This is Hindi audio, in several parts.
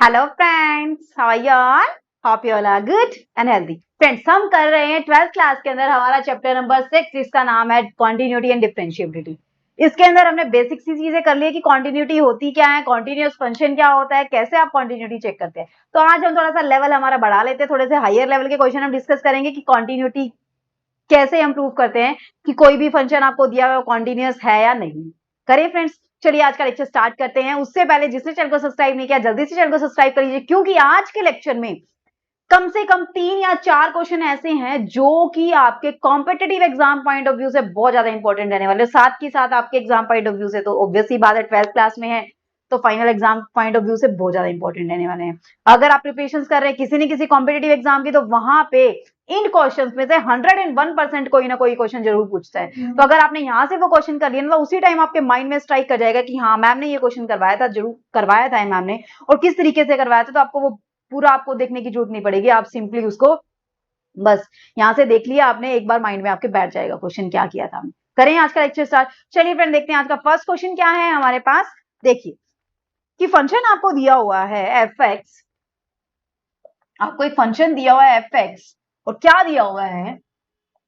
Hello friends, how are you all? Hope you all are good and healthy. Friends, हम कर रहे हैं 12th क्लास के अंदर हमारा चैप्टर नंबर 6 जिसका नाम है कॉन्टिन्यूटी एंड डिफरेंशिएबिलिटी। इसके अंदर हमने बेसिक सी चीजें कर ली है कि कॉन्टिन्यूटी होती क्या है, कॉन्टिन्यूअस फंक्शन क्या होता है, कैसे आप कॉन्टिन्यूटी चेक करते हैं। तो आज हम थोड़ा सा लेवल हमारा बढ़ा लेते हैं, थोड़े से हायर लेवल के क्वेश्चन हम डिस्कस करेंगे कि कॉन्टिन्यूटी कैसे हम प्रूव करते हैं कि कोई भी फंक्शन आपको दिया हुआ कॉन्टिन्यूअस है या नहीं। करें फ्रेंड्स, चलिए आज का लेक्चर स्टार्ट करते हैं। उससे पहले जिसने चैनल को सब्सक्राइब नहीं किया जल्दी से चैनल को सब्सक्राइब कर लीजिए, क्योंकि आज के लेक्चर में कम से कम 3 या 4 क्वेश्चन ऐसे हैं जो कि आपके competitive exam point of view से बहुत ज्यादा इंपॉर्टेंट रहने वाले, साथ ही साथ आपके एग्जाम पॉइंट ऑफ व्यू से तो ऑब्वियसली बात है 12th क्लास में है तो final exam point of view से बहुत ज्यादा इंपॉर्टेंट रहने वाले हैं। अगर आप प्रिपरेशन कर रहे हैं किसी न किसी कॉम्पिटिटिव एग्जाम की, तो वहां पे इन क्वेश्चंस में से 101% कोई ना कोई क्वेश्चन जरूर पूछता है। तो अगर आपने यहाँ से वो क्वेश्चन कर लिया ना, तो उसी टाइम आपके माइंड में स्ट्राइक कर जाएगा कि हाँ, मैम ने ये क्वेश्चन करवाया था, जरूर करवाया था मैम ने, और किस तरीके से करवाया था। तो आपको वो पूरा आपको देखने की जरूरत नहीं पड़ेगी, आप सिंपली उसको बस यहां से देख लिया आपने, एक बार माइंड में आपके बैठ जाएगा क्वेश्चन क्या किया था। करें आज का लेक्चर स्टार्ट। चलिए फ्रेंड, देखते हैं आज का फर्स्ट क्वेश्चन क्या है हमारे पास। देखिए कि फंक्शन आपको दिया हुआ है एफ एक्स, आपको एक फंक्शन दिया हुआ है एफ एक्स, और क्या दिया हुआ है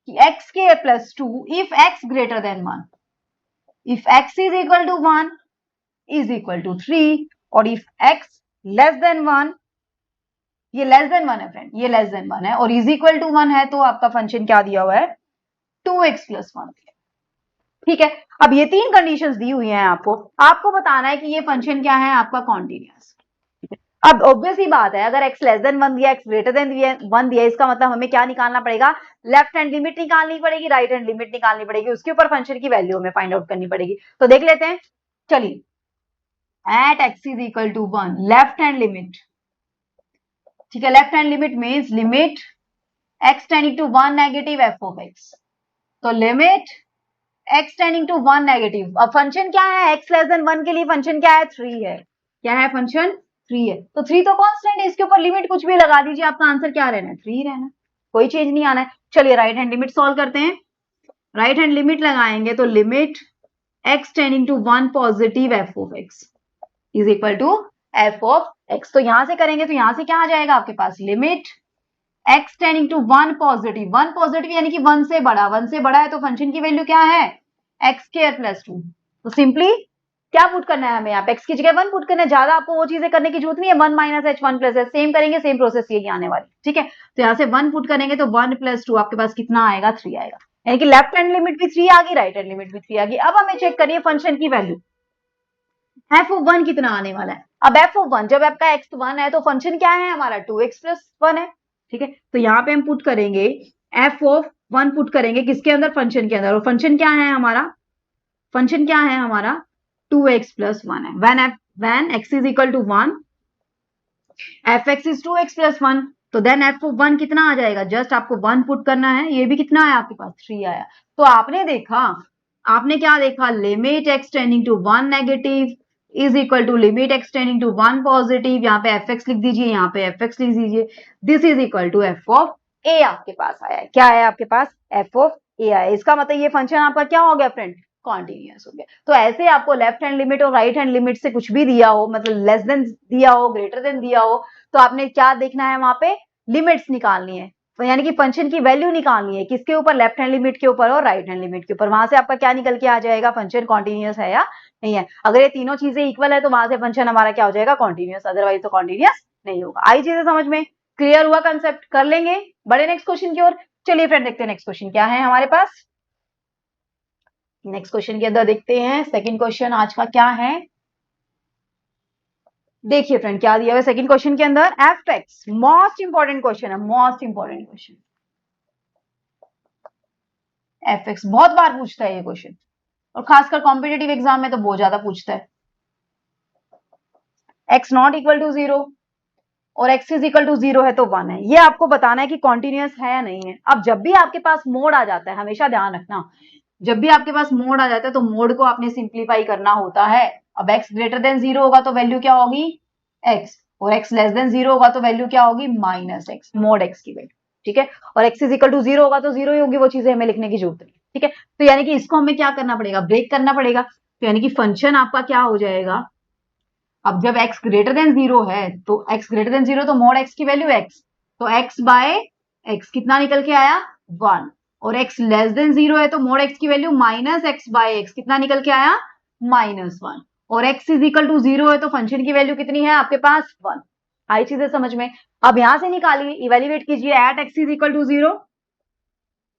कि एक्स के plus 2 if x greater than 1, if x is equal to 1 is equal to 3, और इफ एक्स लेस देन 1, ये लेस देन 1 है फ्रेंड, ये लेस देन 1 है, और इज इक्वल टू 1 है, तो आपका फंक्शन क्या दिया हुआ है 2x प्लस 1। ठीक है, अब ये 3 कंडीशंस दी हुई हैं आपको बताना है कि ये फंक्शन क्या है आपका कॉन्टिन्यूअस। अब ऑब्वियस ही बात है, अगर x लेस देन 1 दिया, x ग्रेटर देन 1 दिया, इसका मतलब हमें क्या निकालना पड़ेगा, लेफ्ट हैंड लिमिट निकालनी पड़ेगी, राइट हैंड लिमिट निकालनी पड़ेगी, उसके ऊपर फंक्शन की वैल्यू हमें फाइंड आउट करनी पड़ेगी। तो देख लेते हैं, चलिए at x is equal to 1, left hand limit, ठीक है, left hand limit means limit x tending to 1 negative f of x, तो limit x tending to 1 negative. अब फंक्शन क्या है, x लेस देन 1 के लिए फंक्शन क्या है, 3 है। क्या है फंक्शन, 3 है, तो 3 तो कांस्टेंट है, इसके ऊपर लिमिट कुछ भी लगा दीजिए, आपका आंसर क्या रहना है, 3 रहना, कोई चेंज नहीं आना है। चलिए राइट हैंड लिमिट सॉल्व करते हैं। राइट हैंड लिमिट लगाएंगे तो limit x tending to 1 positive f of x is equal to f of x। तो यहां से करेंगे तो यहां से क्या आ जाएगा आपके पास, limit x tending to 1 positive, 1 positive यानी कि 1 से बड़ा, 1 से बड़ा है तो फंक्शन की वैल्यू क्या है, एक्स स्क्वायर प्लस 2। तो सिंपली क्या पुट करना है हमें, आप एक्स की जगह 1 पुट करना है, ज्यादा आपको वो चीजें करने की जरूरत नहीं है। 1 minus H 1 plus H, same करेंगे, सेम प्रोसेस यही आने वाली, ठीक है। तो यहाँ से 1 पुट करेंगे तो 1 प्लस 2 आपके पास कितना आएगा, 3 आएगा, यानी कि लेफ्ट हैंड लिमिट भी 3 आ गई, राइट हैंड लिमिट भी 3 आ गई। अब हमें चेक करिए फंक्शन की वैल्यू, एफ ऑफ 1 कितना आने वाला है। अब एफ ऑफ 1, जब आपका एक्स 1 है तो फंक्शन क्या है हमारा, 2x प्लस 1 है, ठीक है। तो यहाँ पे हम पुट करेंगे एफ ऑफ 1 पुट करेंगे किसके अंदर, फंक्शन के अंदर, और फंक्शन क्या है हमारा, फंक्शन क्या है हमारा 2x प्लस 1 है। when x is equal to 1, fx is 2x plus 1, तो देन f of 1 कितना आ जाएगा, जस्ट आपको 1 पुट करना है, ये भी कितना है आपके पास, 3 आया। तो आपने देखा, आपने क्या देखा, limit x tending to 1 negative is equal to limit x tending to 1 positive, यहाँ पे fx लिख दीजिए, यहाँ पे fx लिख दीजिए, this is equal to f of a आपके पास आया है। क्या है आपके पास, f ऑफ a आया। इसका मतलब ये फंक्शन आपका क्या हो गया फ्रेंड, कॉन्टिन्यूअस हो गया। तो ऐसे आपको लेफ्ट हैंड लिमिट और राइट हैंड लिमिट से कुछ भी दिया हो, मतलब लेस देन दिया हो, ग्रेटर देन दिया हो, तो आपने क्या देखना है, वहां पे लिमिट्स निकालनी है, तो यानी कि फंक्शन की वैल्यू निकालनी है, किसके ऊपर, लेफ्ट हैंड लिमिट के ऊपर और राइट हैंड लिमिट के ऊपर। वहां से आपका क्या निकल के आ जाएगा, फंक्शन कॉन्टिन्यूअस है या नहीं है। अगर ये तीनों चीजें इक्वल है तो वहां से फंक्शन हमारा क्या हो जाएगा, कॉन्टिन्यूअस, अदरवाइज तो कॉन्टिन्यूअस नहीं होगा। आई चीजें समझ में, क्लियर हुआ कंसेप्ट, कर लेंगे, बड़े नेक्स्ट क्वेश्चन की ओर। चलिए फ्रेंड देखते हैं नेक्स्ट क्वेश्चन क्या है हमारे पास। नेक्स्ट क्वेश्चन के अंदर देखते हैं सेकंड क्वेश्चन आज का क्या है। देखिए फ्रेंड क्या दिया हुआ है सेकंड क्वेश्चन के अंदर, F X, most important question है, most important question. F X बहुत बार पूछता है ये क्वेश्चन, और खासकर कॉम्पिटेटिव एग्जाम में तो बहुत ज्यादा पूछता है। एक्स नॉट इक्वल टू 0 और x इज इक्वल टू 0 है तो 1 है, ये आपको बताना है कि कॉन्टिन्यूअस है या नहीं है। अब जब भी आपके पास मोड आ जाता है, हमेशा ध्यान रखना, जब भी आपके पास मोड आ जाता है तो मोड को आपने सिंप्लीफाई करना होता है। अब x ग्रेटर देन 0 होगा तो वैल्यू क्या होगी, x, और x लेस देन 0 होगा तो वैल्यू क्या होगी, माइनस x, मोड x की वैल्यू, ठीक है। और x इज इक्वल टू 0 होगा तो 0 ही होगी, वो चीजें हमें लिखने की जरूरत नहीं, ठीक है। तो यानी कि इसको हमें क्या करना पड़ेगा, ब्रेक करना पड़ेगा। तो यानी कि फंक्शन आपका क्या हो जाएगा, अब जब x ग्रेटर देन 0 है तो x ग्रेटर देन 0 तो मोड x की वैल्यू x, तो x बाय x कितना निकल के आया 1, और x लेस देन 0 है तो मोड x की value minus x by x कितना निकल के आया -1, और x इज इक्वल टू 0 है तो फंक्शन की वैल्यू कितनी है आपके पास 1। आई चीजें समझ में। अब यहां से निकालिए, इवेल्युएट कीजिए at x is equal to 0,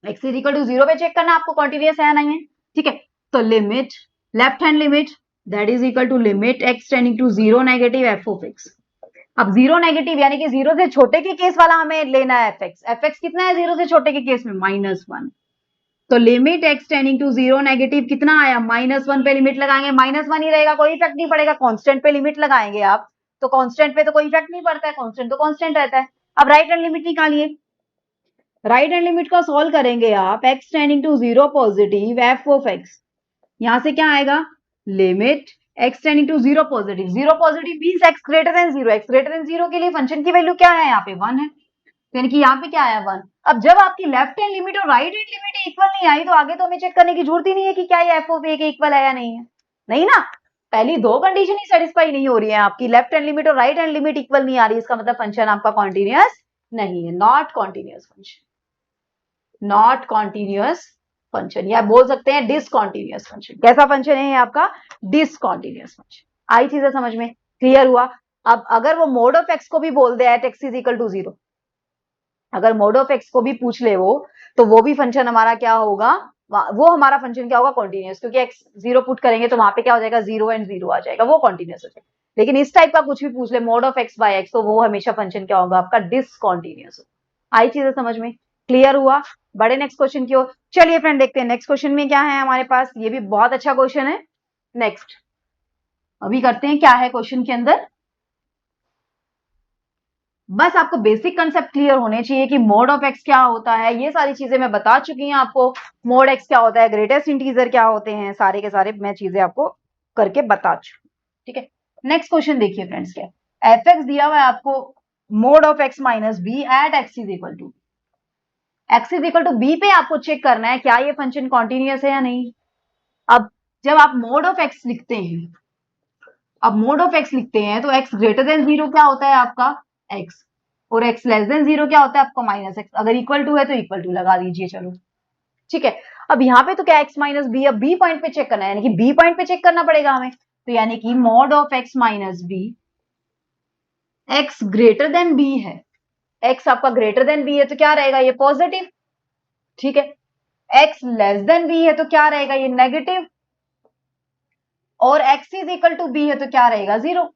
x is equal to 0 पे चेक करना आपको कॉन्टिन्यूअस है या नहीं है, ठीक है। तो limit left hand limit that is equal to limit x tending to 0 negative f of x। अब 0 नेगेटिव यानी कि 0 से छोटे के केस वाला हमें लेना है fx कितना है 0 से छोटे के केस में -1, तो limit x tending to 0 negative कितना आया -1 पे लिमिट लगाएंगे, -1 ही रहेगा, कोई इफेक्ट नहीं पड़ेगा। कांस्टेंट पे लिमिट लगाएंगे आप तो कांस्टेंट पे तो कोई इफेक्ट नहीं पड़ता है, कांस्टेंट तो कांस्टेंट रहता है। अब राइट हैंड लिमिट निकालिए, राइट हैंड लिमिट को सॉल्व करेंगे आप x tending to 0 positive f of x, यहां से क्या आएगा limit x tending to 0 positive, 0 positive means x greater than 0, x greater than 0 के लिए फंक्शन की वैल्यू क्या है यहाँ पे 1 है, यानी कि यहाँ पे क्या आया 1। अब जब आपकी लेफ्ट हैंड लिमिट और राइट हैंड लिमिट इक्वल नहीं आई तो आगे तो हमें चेक करने की जरूरत ही नहीं है कि क्या ये f ऑफ a के इक्वल है या नहीं है, नहीं ना, पहली दो कंडीशन ही सेटिस्फाई नहीं हो रही है आपकी, लेफ्ट हैंड लिमिट और राइट हैंड लिमिट इक्वल नहीं आ रही, इसका मतलब फंक्शन आपका कॉन्टिन्यूअस नहीं है, not continuous function, not continuous function, या बोल सकते हैं डिसकॉन्टिन्यूअस फंक्शन। कैसा फंक्शन है ये आपका डिसकॉन्टिन्यूअस फंक्शन। आई चीजें समझ में, क्लियर हुआ। अब अगर वो मोड ऑफ एक्स को भी बोल दे at x is equal to 0, अगर मोड ऑफ एक्स को भी पूछ ले वो, तो वो भी फंक्शन हमारा क्या होगा, वो हमारा फंक्शन क्या होगा कॉन्टिन्यूअस, क्योंकि एक्स 0 पुट करेंगे तो वहां पे क्या हो जाएगा 0 एंड 0 आ जाएगा, वो कॉन्टिन्यूअस हो जाएगा। लेकिन इस टाइप का कुछ भी पूछ ले mode of x by x, तो वो हमेशा फंक्शन क्या होगा आपका डिसकॉन्टिन्यूअस होगा। आई चीजें समझ में, क्लियर हुआ। बड़े नेक्स्ट क्वेश्चन की ओर चलिए फ्रेंड, देखते हैं नेक्स्ट क्वेश्चन में क्या है हमारे पास, ये भी बहुत अच्छा क्वेश्चन है। नेक्स्ट अभी करते हैं क्या है क्वेश्चन के अंदर, बस आपको बेसिक कंसेप्ट क्लियर होने चाहिए कि मोड ऑफ एक्स क्या होता है, ये सारी चीजें मैं बता चुकी हूँ आपको, मोड एक्स क्या होता है, ग्रेटेस्ट इंटीजर क्या होते हैं, सारे के सारे मैं चीजें आपको करके बता चुकी हूँ, ठीक है। नेक्स्ट क्वेश्चन देखिए फ्रेंड्स, क्या एफ एक्स दिया हुआ है आपको, mode of x minus b at x is equal to b पे आपको चेक करना है क्या ये फंक्शन कॉन्टिन्यूअस है या नहीं। अब जब आप मोड ऑफ एक्स लिखते हैं, अब मोड ऑफ एक्स लिखते हैं तो एक्स ग्रेटर देन 0 क्या होता है आपका एक्स, और एक्स लेस देन 0 क्या होता है आपका माइनस एक्स, अगर इक्वल टू है तो इक्वल टू लगा दीजिए, चलो ठीक है। अब यहाँ पे तो क्या एक्स माइनस बी, अब बी पॉइंट पे चेक करना है, यानी कि बी पॉइंट पे चेक करना पड़ेगा हमें, तो यानी कि mod of x minus b, x greater than b है, एक्स आपका ग्रेटर देन बी है तो क्या रहेगा ये पॉजिटिव, ठीक है। एक्स लेस देन बी है तो क्या रहेगा ये नेगेटिव, और x is equal to b है तो क्या रहेगा 0,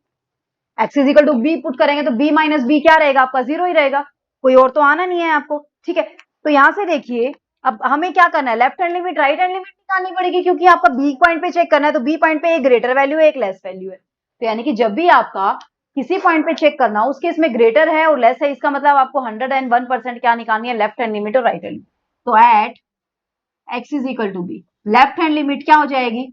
x is equal to b put करेंगे तो बी माइनस बी क्या रहेगा आपका 0 ही रहेगा, कोई और तो आना नहीं है आपको, ठीक है। तो यहां से देखिए अब हमें क्या करना है, left hand limit right hand limit निकालनी पड़ेगी, क्योंकि आपका बी पॉइंट पे चेक करना है, तो बी पॉइंट पे एक ग्रेटर वैल्यू है एक लेस वैल्यू है, तो यानी कि जब भी आपका किसी पॉइंट पे चेक करना हो उसके इसमें ग्रेटर है और लेस है, इसका मतलब आपको 101% क्या निकालनी है, लेफ्ट हैंड लिमिट और राइट हैंड। तो at x is equal to b, left hand limit क्या हो जाएगी,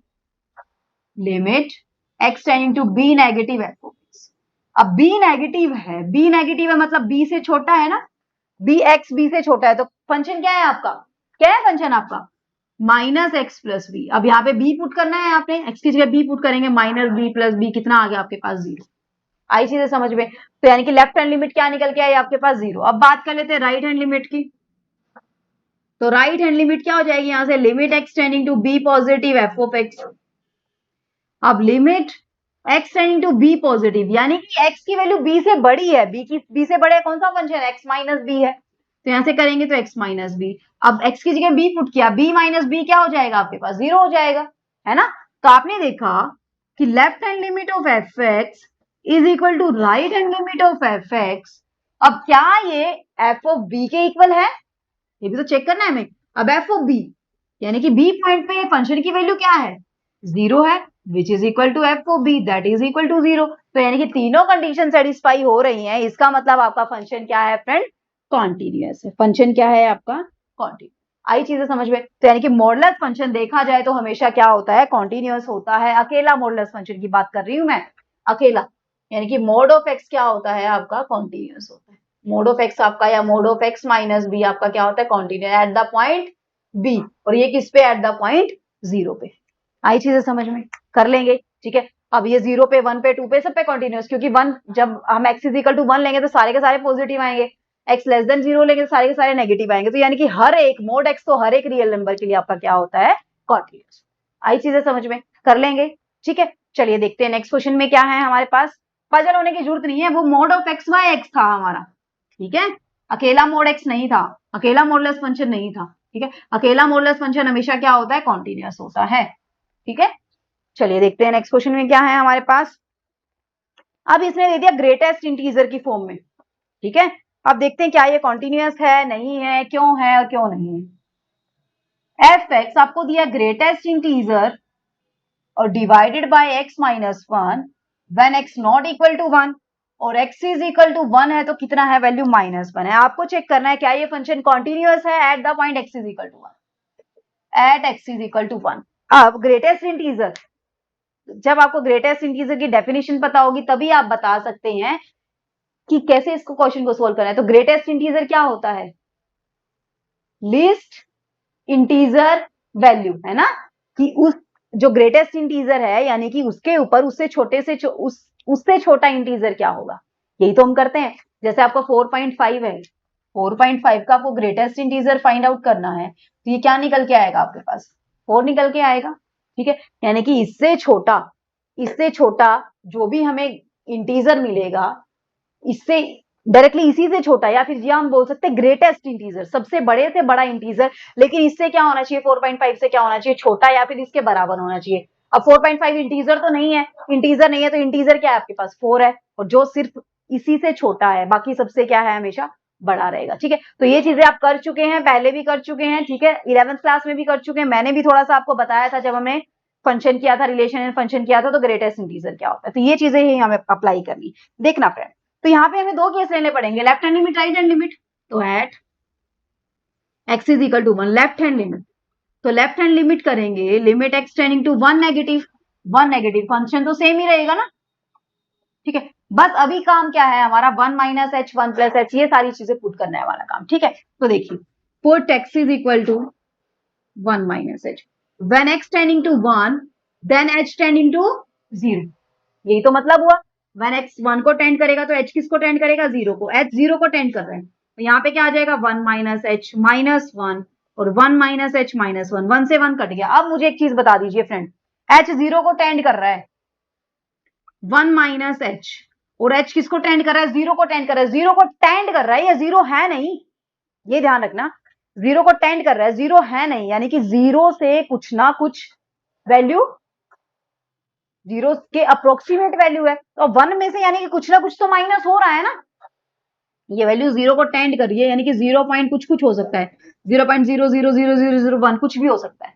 limit x tending to b negative f of x. अब b नेगेटिव है मतलब b से छोटा है ना, b से छोटा है, तो फंक्शन क्या है आपका, क्या है फंक्शन आपका माइनस एक्स प्लस बी। अब यहाँ पे b पुट करना है आपने, x की जगह b पुट करेंगे, माइनस बी प्लस बी कितना आ गया आपके पास 0। आई चीजें समझ में, तो यानी कि लेफ्ट हैंड लिमिट क्या निकल के आई आपके पास 0। अब बात कर लेते हैं राइट हैंड लिमिट की, तो राइट हैंड लिमिट क्या हो जाएगी यहां से, limit x tending to B positive F of x. अब limit x tending to b positive, यानी कि x की वैल्यू b से बड़ी है, b से बड़ा कौन सा फंक्शन x माइनस b है, तो यहां से करेंगे तो x माइनस बी। अब x की जगह b पुट किया, b माइनस बी क्या हो जाएगा आपके पास 0 हो जाएगा, है ना। तो आपने देखा कि left hand limit of f x is equal to right hand limit of f x. अब क्या ये एफ ऑफ बी के इक्वल है, ये भी तो चेक करना है हमें। अब एफ ऑफ बी यानी कि बी पॉइंट पे फंक्शन की वैल्यू क्या है 0 है, which is equal to F of b that is equal to 0। तो यानी कि तीनों कंडीशन सेटिस्फाई हो रही हैं, इसका मतलब आपका फंक्शन क्या है फ्रेंड, कॉन्टिन्यूअस है। फंक्शन क्या है आपका कॉन्टिन्यूअस। आई चीजें समझ में, तो यानी कि मॉडुलस फंक्शन देखा जाए तो हमेशा क्या होता है कॉन्टिन्यूअस होता है। अकेला मॉडुलस फंक्शन की बात कर रही हूं मैं, अकेला, यानी कि मोड ऑफ एक्स क्या होता है आपका कॉन्टिन्यूअस होता है। मोड ऑफ एक्स आपका या mode of x minus b आपका क्या होता है continuous at the point b, और ये किस पे एट द पॉइंट 0 पे। आई चीजें समझ में, कर लेंगे, ठीक है। अब ये 0 पे 1 पे 2 पे सब पे कॉन्टिन्यूस, क्योंकि 1 जब हम x इज इक्वल टू 1 लेंगे तो सारे के सारे पॉजिटिव आएंगे, x लेस देन 0 लेंगे तो सारे के सारे नेगेटिव आएंगे। तो यानी कि हर एक मोड x तो हर एक रियल नंबर के लिए आपका क्या होता है, कॉन्टिन्यूस। आई चीजें समझ में, कर लेंगे, ठीक है। चलिए देखते हैं नेक्स्ट क्वेश्चन में क्या है हमारे पास। पजल होने की जरूरत नहीं है, वो mode of x by x था हमारा, ठीक है। अकेला मोड एक्स नहीं था, अकेला मोडलेस फंक्शन नहीं था, ठीक है। अकेला मोडलेस फंक्शन हमेशा क्या होता है, कॉन्टिन्यूस होता है, ठीक है। चलिए देखते हैं नेक्स्ट क्वेश्चन में क्या है हमारे पास। अब इसने दे दिया ग्रेटेस्ट इंटीजर की फॉर्म में, ठीक है। अब देखते हैं क्या ये कॉन्टिन्यूस है, नहीं है, क्यों है और क्यों नहीं है। एफ एक्स आपको दिया ग्रेटेस्ट इंटीजर और divided by x minus 1 when x not equal to 1, और x इज इक्वल टू 1 है तो कितना है, वैल्यू -1 है। आपको चेक करना है क्या ये फंक्शन कॉन्टिन्यूस है at the point x is equal to 1, at x is equal to 1। अब ग्रेटेस्ट इंटीजर, जब आपको ग्रेटेस्ट इंटीजर की डेफिनेशन पता होगी तभी आप बता सकते हैं कि कैसे इसको क्वेश्चन को सोल्व करना है। तो ग्रेटेस्ट इंटीजर क्या होता है, लीस्ट इंटीजर वैल्यू, है ना, कि उस जो ग्रेटेस्ट इंटीजर है यानी कि उसके ऊपर उससे छोटे से उससे छोटा इंटीजर क्या होगा, यही तो हम करते हैं। जैसे आपको 4.5 है, 4.5 का आपको ग्रेटेस्ट इंटीजर फाइंड आउट करना है, तो ये क्या निकल के आएगा आपके पास, 4 निकल के आएगा, ठीक है। यानी कि इससे छोटा जो भी हमें इंटीजर मिलेगा, इससे डायरेक्टली इसी से छोटा, या फिर हम बोल सकते हैं ग्रेटेस्ट इंटीजर, सबसे बड़े से बड़ा इंटीजर, लेकिन इससे क्या होना चाहिए, 4.5 से क्या होना चाहिए, छोटा या फिर इसके बराबर होना चाहिए। अब 4.5 इंटीजर तो नहीं है, तो इंटीजर क्या है आपके पास, 4 है, और जो सिर्फ इसी से छोटा है बाकी सबसे क्या है, हमेशा बड़ा रहेगा, ठीक है। तो ये चीजें आप कर चुके हैं, पहले भी कर चुके हैं, ठीक है, 11th क्लास में भी कर चुके हैं। मैंने भी थोड़ा सा आपको बताया था जब हमने फंक्शन किया था, रिलेशन एंड फंक्शन किया था, तो ग्रेटेस्ट इंटीजर क्या होता है। तो ये चीजें ही हमें अप्लाई करनी, देखना फ्रेंड। तो यहाँ पे हमें दो केस लेने पड़ेंगे, left hand limit, right hand limit. तो at x is equal to 1 left hand limit, तो लेफ्ट हैंड लिमिट करेंगे, limit x tending to 1 negative, 1 negative, function तो सेम ही रहेगा ना, ठीक है। बस अभी काम क्या है हमारा, 1 माइनस एच 1 प्लस एच, ये सारी चीजें पुट करने वाला काम, ठीक है। तो देखिए put x is equal to 1 minus h, when x tending to 1 then h tending to 0, यही तो मतलब हुआ। व्हेन x 1 को टेंड करेगा तो h किसको टेंड करेगा, 0 को, h 0 को टेंड कर रहे हैं, तो यहाँ पे क्या आ जाएगा, 1 माइनस एच माइनस 1 और 1 माइनस एच माइनस 1, 1 से 1 कट गया। अब मुझे एक चीज बता दीजिए फ्रेंड, h 0 को टेंड कर रहा है, 1 माइनस एच, और h किसको टेंड कर रहा है, 0 को टेंड कर रहा है, 0 को टेंड कर रहा है, ये 0 है नहीं, ये ध्यान रखना, 0 को टेंड कर रहा है, 0 है नहीं, यानी कि 0 से कुछ ना कुछ वैल्यू, 0 के अप्रोक्सीमेट वैल्यू है, तो 1 में से यानी कि कुछ ना कुछ तो माइनस हो रहा है ना। ये वैल्यू 0 को टेंड कर रही है, यानी कि 0 पॉइंट कुछ हो सकता है, 0.0000001 कुछ भी हो सकता है,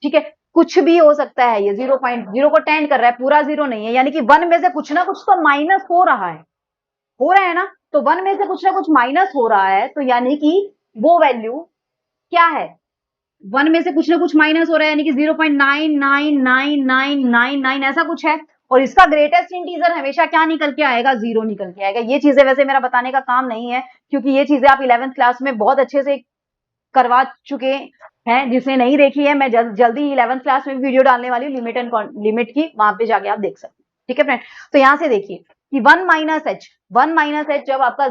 ठीक है, कुछ भी हो सकता है। ये 0.0 को टेंड कर रहा है, पूरा 0 नहीं है, यानी कि 1 में से कुछ ना कुछ तो माइनस हो रहा है ना। तो 1 में से कुछ ना कुछ माइनस हो रहा है, तो यानी कि वो वैल्यू क्या है, 1 में से कुछ ना कुछ माइनस हो रहा है, यानी कि 0.999999 ऐसा कुछ है। और इसका ग्रेटेस्ट इंटीजर हमेशा क्या निकल के आएगा, 0 निकल के आएगा। ये चीजें वैसे मेरा बताने का काम नहीं है, क्योंकि ये चीजें आप 11th क्लास में बहुत अच्छे से करवा चुके हैं। जिसने नहीं देखी है, मैं जल्दी 11th क्लास में वीडियो डालने वाली हूँ लिमिट एंड लिमिट की, वहां पे जाके आप देख सकते हैं, ठीक है फ्रेंड। तो यहां से देखिए कि 1 माइनस एच जब आपका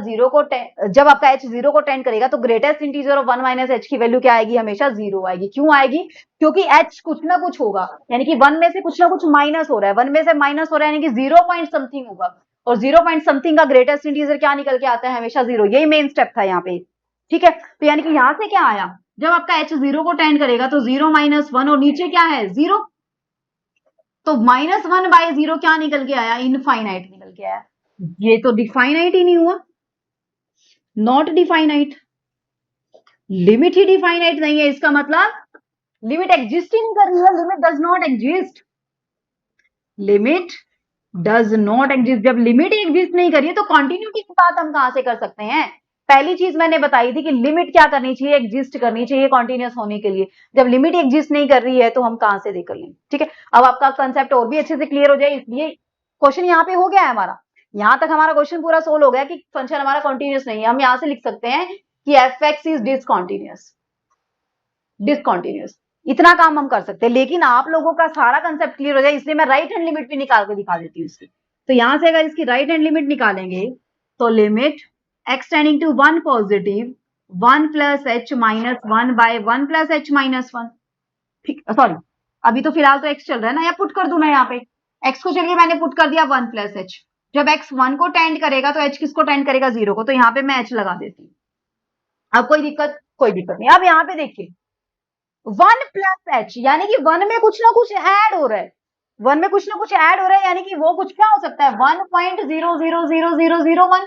जब आपका h 0 को टेंड करेगा तो greatest integer of 1 minus H की वैल्यू क्या आएगी, हमेशा 0 आएगी। क्यों आएगी, क्योंकि h कुछ ना कुछ होगा, यानी कि 1 में से कुछ ना कुछ माइनस हो रहा है, 1 में से माइनस हो रहा है, यानी कि 0 पॉइंट समथिंग होगा, और 0 पॉइंट समथिंग का ग्रेटेस्ट इंटीजर क्या निकल के आता है, हमेशा 0। यही मेन स्टेप था यहाँ पे, ठीक है। तो यानी कि यहां से क्या आया, जब आपका h 0 को टेंड करेगा तो 0 माइनस 1 और नीचे क्या है, 0, तो -1 बाय 0 क्या निकल के आया, इनफाइनाइट निकल के आया। ये तो डिफाइनाइट ही नहीं हुआ, not definite, limit he definite नहीं है, इसका मतलब लिमिट एग्जिस्ट ही नहीं कर रही है, limit does not exist, limit does not exist. जब लिमिट ही एग्जिस्ट नहीं करिए तो कॉन्टिन्यूटी की बात हम कहां से कर सकते हैं। पहली चीज मैंने बताई थी कि लिमिट क्या करनी चाहिए, एग्जिस्ट करनी चाहिए कॉन्टिन्यूस होने के लिए। जब लिमिट एग्जिस्ट नहीं कर रही है तो हम कहां से दे कर लेंगे, ठीक है। अब आपका कंसेप्ट और भी अच्छे से क्लियर हो जाए, इसलिए क्वेश्चन यहाँ पे हो गया है हमारा, यहां तक हमारा क्वेश्चन पूरा सोल्व हो गया कि फंक्शन हमारा कॉन्टिन्यूस नहीं है। हम यहां से लिख सकते हैं कि F x is discontinuous, discontinuous, इतना काम हम कर सकते हैं, लेकिन आप लोगों का सारा कंसेप्ट क्लियर हो जाए इसलिए मैं राइट हैंड लिमिट भी निकाल के दिखा देती हूँ इसकी। तो यहां से अगर इसकी राइट हैंड लिमिट निकालेंगे तो limit x tending to 1 positive 1 plus h minus 1 by 1 plus h minus 1। ठीक, सॉरी अभी तो फिलहाल तो x चल रहा है ना, या पुट कर दूं मैं यहाँ पे x को, चलिए मैंने पुट कर दिया 1 प्लस एच। जब x 1 को टेंड करेगा तो h किसको टेंड करेगा 0 को, तो यहाँ पे मैं h लगा देती हूँ। अब कोई दिक्कत नहीं। अब यहाँ पे देखिए 1 प्लस एच यानी कि 1 में कुछ ना कुछ ऐड हो रहा है, 1 में कुछ ना कुछ ऐड हो रहा है, यानी कि वो कुछ क्या हो सकता है 1.000001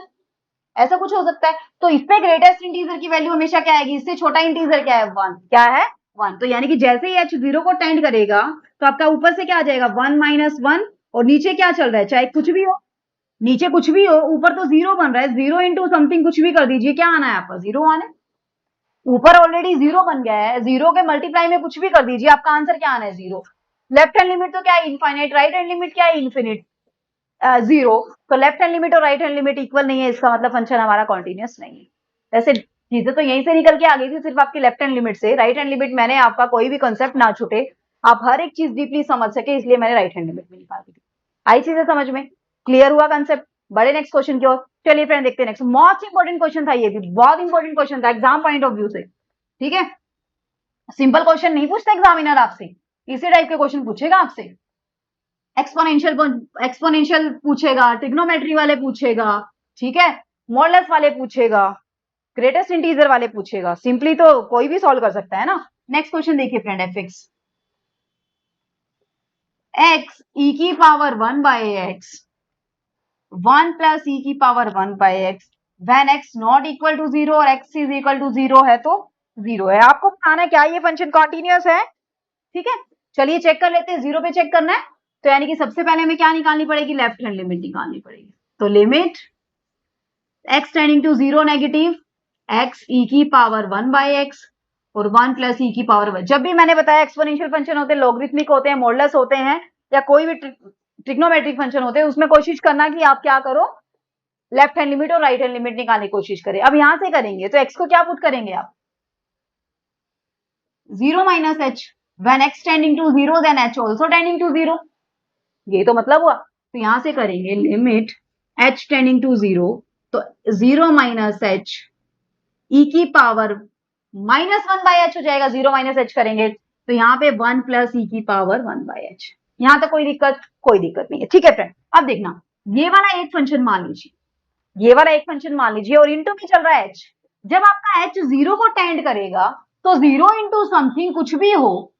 ऐसा कुछ हो सकता है। तो इसमें ग्रेटेस्ट इंटीजर की वैल्यू हमेशा क्या आएगी, इससे छोटा इंटीजर क्या है 1, क्या है 1। तो यानी कि जैसे ही h 0 को टेंड करेगा तो आपका ऊपर से क्या आ जाएगा 1 माइनस 1, और नीचे क्या चल रहा है, चाहे कुछ भी हो, नीचे कुछ भी हो, ऊपर तो 0 बन रहा है, 0 इंटू समथिंग कुछ भी कर दीजिए, क्या आना है आपका 0 आना है। ऊपर ऑलरेडी 0 बन गया है, 0 के मल्टीप्लाई में कुछ भी कर दीजिए, आपका आंसर क्या आना है 0। लेफ्ट हैंड लिमिट तो क्या है इनफाइनाइट, राइट हैंड लिमिट क्या है इन्फिनिट 0। तो लेफ्ट हैंड लिमिट और राइट हैंड लिमिट इक्वल नहीं है, इसका मतलब फंक्शन हमारा कॉन्टिन्यूअस नहीं है। वैसे चीजें तो यहीं से निकल के आ गई थी, सिर्फ आपकी लेफ्ट हैंड लिमिट से। राइट हैंड लिमिट मैंने आपका कोई भी कंसेप्ट ना छूटे, आप हर एक चीज डीपली समझ सके, इसलिए मैंने राइट हैंड लिमिट में निकाल दी थी। आई चीजें समझ में, क्लियर हुआ कंसेप्ट। बड़े नेक्स्ट क्वेश्चन की ओर चलिए फ्रेंड, देखते हैं नेक्स्ट। मोस्ट इंपॉर्टेंट क्वेश्चन था, ये भी बहुत इंपॉर्टेंट क्वेश्चन था एग्जाम पॉइंट ऑफ व्यू से, ठीक है। सिंपल क्वेश्चन नहीं पूछता एग्जामिनर आपसे, इसी टाइप के क्वेश्चन पूछेगा आपसे। एक्सपोनेंशियल पूछेगा, ट्रिग्नोमेट्री वाले पूछेगा, ठीक है, मॉडुलस वाले पूछेगा, ग्रेटेस्ट इंटीजर वाले पूछेगा। सिंपली तो कोई भी सॉल्व कर सकता है ना। नेक्स्ट क्वेश्चन देखिए फ्रेंड, x e की power 1 by x 1 plus e की power 1 by x when x not equal to 0 और x इज इक्वल टू 0 है तो 0 है। आपको बताना है क्या ये फंक्शन कॉन्टिन्यूअस है, ठीक है। चलिए चेक कर लेते हैं, 0 पे चेक करना है, तो यानी कि सबसे पहले हमें क्या निकालनी पड़ेगी, लेफ्ट हैंड लिमिट निकालनी पड़ेगी। तो limit x tending to 0 negative x e की पावर 1 बाय x और 1 प्लस e की पावर 1। जब भी मैंने बताया एक्सपोनेंशियल फंक्शन होते हैं, लॉगरिथमिक होते हैं, मॉडुलस होते हैं, या कोई भी ट्रिग्नोमेट्रिक फंक्शन होते हैं, उसमें कोशिश करना कि आप क्या करो, लेफ्ट हैंड लिमिट और राइट हैंड लिमिट निकालने की कोशिश करें। अब यहां से करेंगे तो x को क्या पुट करेंगे आप 0 minus h when x tending to 0 then h also tending to 0, ये तो मतलब हुआ। तो यहां से करेंगे लिमिट h टेंडिंग टू 0, तो 0 माइनस h e की पावर माइनस 1 बाय h हो जाएगा। 0 माइनस h करेंगे तो यहाँ पे 1 प्लस e की पावर 1 बाय h। यहां तक कोई दिक्कत नहीं है, ठीक है फ्रेंड। अब देखना, ये वाला एक फंक्शन मान लीजिए, ये वाला एक फंक्शन मान लीजिए, और इंटू में चल रहा है h। जब आपका h 0 को टेंड करेगा तो 0 इंटू समथिंग कुछ भी हो,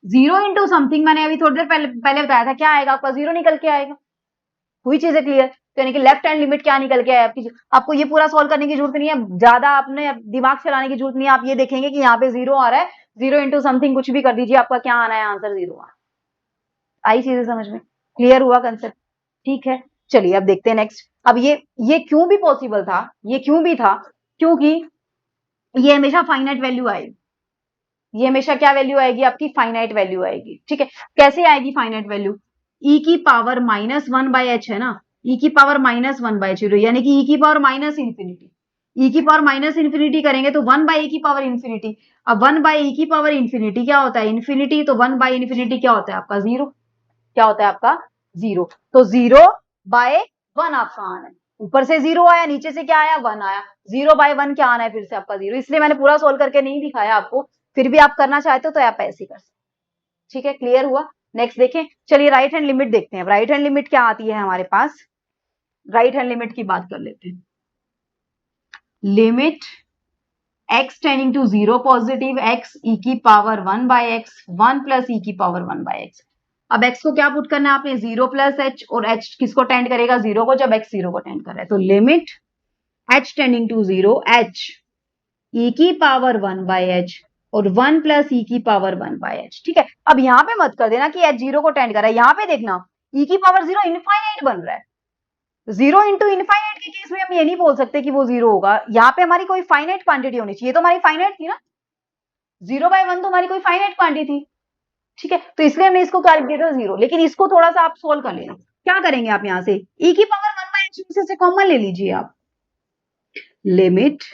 0 इंटू समथिंग मैंने अभी थोड़ी देर पहले बताया था, क्या आएगा आपका 0 निकल के आएगा। हुई चीजें क्लियर। तो यानी कि लेफ्ट हैंड लिमिट क्या निकल के आया आपकी। आपको ये पूरा सॉल्व करने की जरूरत नहीं है, ज्यादा आपने दिमाग चलाने की जरूरत नहीं है। आप ये देखेंगे कि यहाँ पे 0 आ रहा है, 0 इंटू समथिंग कुछ भी कर दीजिए, आपका क्या आना है आंसर 0 आना। आई चीजें समझ में, क्लियर हुआ कंसेप्ट, ठीक है। चलिए अब देखते हैं नेक्स्ट। अब ये क्यों भी पॉसिबल था, ये क्यों भी था, क्योंकि ये हमेशा फाइनाइट वैल्यू आएगी, ये हमेशा क्या वैल्यू आएगी आपकी, फाइनाइट वैल्यू आएगी, ठीक है। कैसे आएगी फाइनाइट वैल्यू, e की पावर माइनस 1 बाय एच है ना, e की पावर माइनस 1 बाय एच, यानी कि e की पावर माइनस इंफिनिटी, e की पावर माइनस इंफिनिटी करेंगे तो 1 बाय e की पावर इंफिनिटी। अब 1 बाय e की पावर इंफिनिटी क्या होता है, इंफिनिटी, तो 1 बाय इंफिनिटी क्या होता है आपका 0, क्या होता है आपका 0। तो 0 बाय 1 आपका आना है, ऊपर से 0 आया, नीचे से क्या आया 1 आया, 0 बाय 1 क्या आना है फिर से आपका 0। इसलिए मैंने पूरा सोल्व करके नहीं दिखाया आपको, फिर भी आप करना चाहते हो तो आप ऐसे कर सकते, ठीक है, क्लियर हुआ। नेक्स्ट देखें, चलिए राइट हैंड लिमिट देखते हैं। राइट हैंड लिमिट क्या आती है हमारे पास, राइट हैंड लिमिट की बात कर लेते हैं। Limit x tending to 0 positive x e की power 1 by x 1 plus e की पावर 1 बाय x। अब x को क्या पुट करना है आपने 0 प्लस h, और h किसको टेंड करेगा 0 को, जब x 0 को टेंड कर रहा है। तो limit h tending to 0 h e की पावर 1 बाय h और 1 प्लस e की पावर 1 बाय h, ठीक है। अब यहाँ पे मत कर देना कि h 0 को टेंड कर रहा है, यहाँ पे देखना e की पावर 0 इनफाइनाइट बन रहा है। 0 इंटू इनफाइनाइट के केस में हम ये नहीं बोल सकते कि वो 0 होगा, यहाँ पे हमारी कोई फाइनाइट क्वांटिटी होनी चाहिए, तो हमारी फाइनाइट थी ना, 0 बाय 1 तो हमारी कोई फाइनाइट क्वांटिटी थी, ठीक है। तो इसलिए हमने इसको कैलकुलेट किया 0, लेकिन इसको थोड़ा सा आप सोल्व कर लेना। क्या करेंगे आप यहाँ से e की पावर 1 बाय h से कॉमन ले लीजिए आप, लिमिट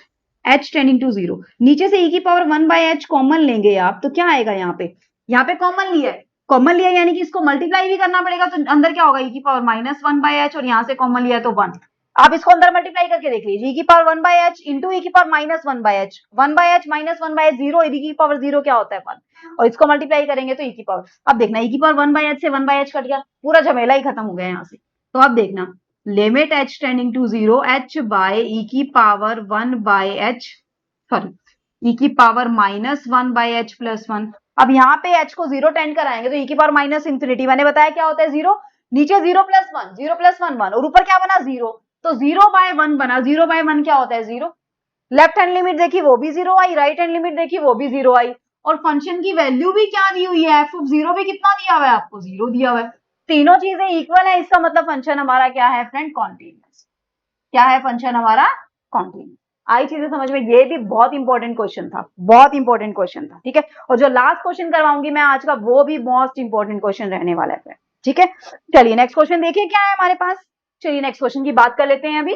h टेंडिंग टू 0, नीचे से e की पावर 1 बाय h कॉमन लेंगे आप, तो क्या आएगा यहाँ पे कॉमन लिया है, कॉमन लिया यानी कि इसको मल्टीप्लाई भी करना पड़ेगा, तो अंदर क्या होगा e की पावर -1 बाय h, और यहाँ से कॉमन लिया है तो 1। आप इसको अंदर मल्टीप्लाई करके देख लीजिए, e की power 1 by h into e की power -1 by h, 1 by h -1 by 0, e की पावर 0 क्या होता है 1, और इसको मल्टीप्लाई करेंगे तो e की पावर, अब देखना e की पावर 1 बाय h से 1 बाय h कट गया, पूरा झमेला ही खत्म हो गया यहाँ से। तो अब देखना limit h tending to 0 h by e की power 1 by h, sorry e की पावर -1 बाय h प्लस 1। अब यहाँ पे h को 0 टेंड कराएंगे तो e की पावर माइनस इंफिनिटी, मैंने बताया क्या होता है 0, नीचे 0 प्लस 1, 0 प्लस 1 1, और ऊपर क्या बना 0, तो 0 बाय 1 बना, 0 बाय 1 क्या होता है 0। लेफ्ट हैंड लिमिट देखी वो भी 0 आई, राइट हैंड लिमिट देखी वो भी 0 आई, और फंक्शन की वैल्यू भी क्या दी हुई है, f(0) भी कितना दिया हुआ है आपको 0 दिया हुआ है, तीनों चीजें इक्वल है, इसका मतलब फंक्शन हमारा क्या है फ्रेंड, कॉन्टिन्यूअस। क्या है फंक्शन हमारा, कॉन्टिन्यूअस। आई चीजें समझ में, ये भी बहुत इंपॉर्टेंट क्वेश्चन था, बहुत इंपॉर्टेंट क्वेश्चन था, ठीक है। और जो लास्ट क्वेश्चन करवाऊंगी मैं आज का, वो भी मोस्ट इंपॉर्टेंट क्वेश्चन रहने वाला है, ठीक है। चलिए नेक्स्ट क्वेश्चन देखिए क्या है हमारे पास, चलिए नेक्स्ट क्वेश्चन की बात कर लेते हैं। अभी